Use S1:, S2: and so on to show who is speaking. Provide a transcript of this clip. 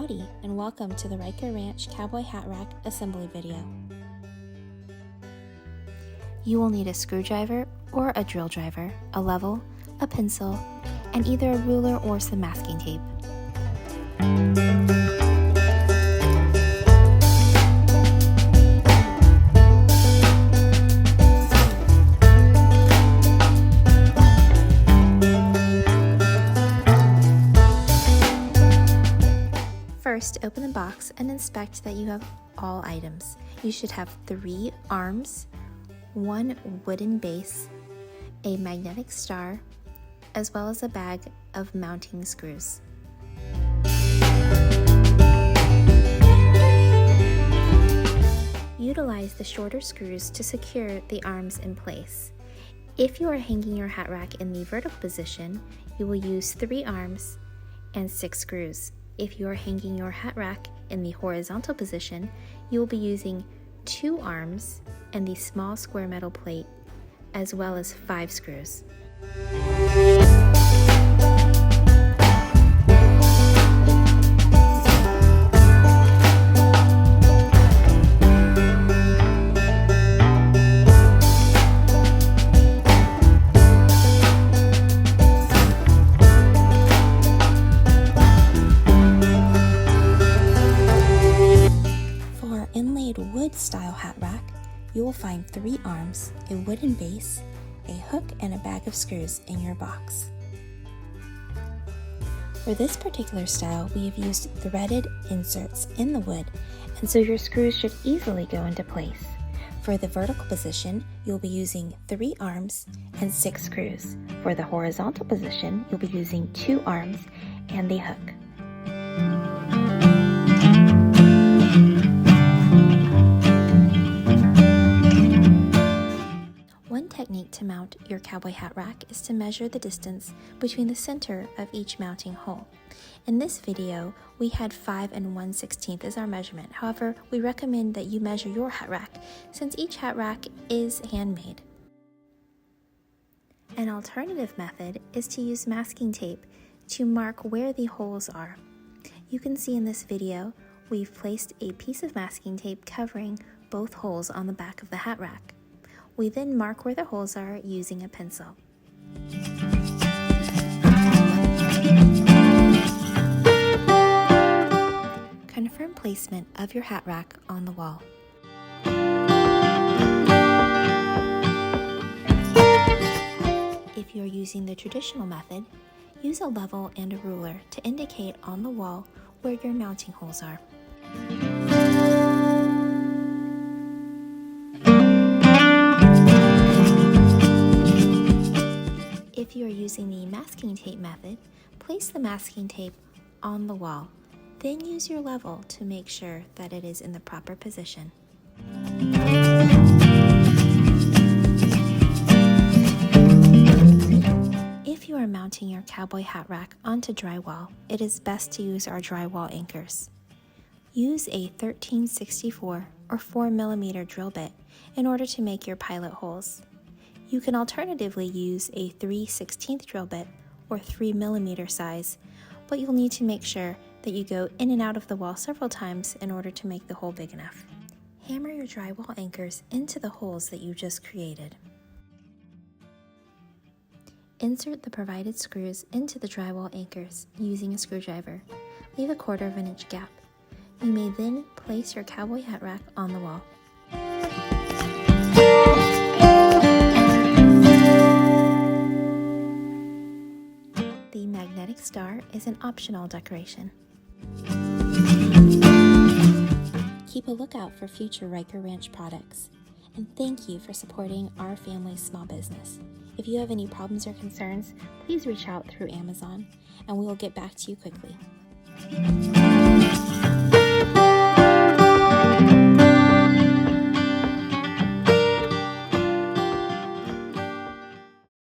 S1: Howdy, and welcome to the Ryker Ranch Cowboy Hat Rack assembly video. You will need a screwdriver or a drill driver, a level, a pencil, and either a ruler or some masking tape. First, open the box and inspect that you have all items. You should have 3 arms, 1 wooden base, a magnetic star, as well as a bag of mounting screws. Utilize the shorter screws to secure the arms in place. If you are hanging your hat rack in the vertical position, you will use 3 arms and 6 screws. If you are hanging your hat rack in the horizontal position, you will be using 2 arms and the small square metal plate, as well as 5 screws. Inlaid wood style hat rack, you will find 3 arms, a wooden base, a hook, and a bag of screws in your box. For this particular style, we have used threaded inserts in the wood, and so your screws should easily go into place. For the vertical position, you'll be using 3 arms and 6 screws. For the horizontal position, you'll be using 2 arms and the hook. One technique to mount your cowboy hat rack is to measure the distance between the center of each mounting hole. In this video, we had 5 1/16 as our measurement. However, we recommend that you measure your hat rack since each hat rack is handmade. An alternative method is to use masking tape to mark where the holes are. You can see in this video, we've placed a piece of masking tape covering both holes on the back of the hat rack. We then mark where the holes are using a pencil. Confirm placement of your hat rack on the wall. If you're using the traditional method, use a level and a ruler to indicate on the wall where your mounting holes are. If you are using the masking tape method, place the masking tape on the wall. Then use your level to make sure that it is in the proper position. If you are mounting your cowboy hat rack onto drywall, it is best to use our drywall anchors. Use a 1364 or 4mm drill bit in order to make your pilot holes. You can alternatively use a 3/16 drill bit or 3mm size, but you'll need to make sure that you go in and out of the wall several times in order to make the hole big enough. Hammer your drywall anchors into the holes that you just created. Insert the provided screws into the drywall anchors using a screwdriver. Leave a 1/4 inch gap. You may then place your cowboy hat rack on the wall. The magnetic star is an optional decoration. Keep a lookout for future Ryker Ranch products, and thank you for supporting our family's small business. If you have any problems or concerns, please reach out through Amazon, and we will get back to you quickly.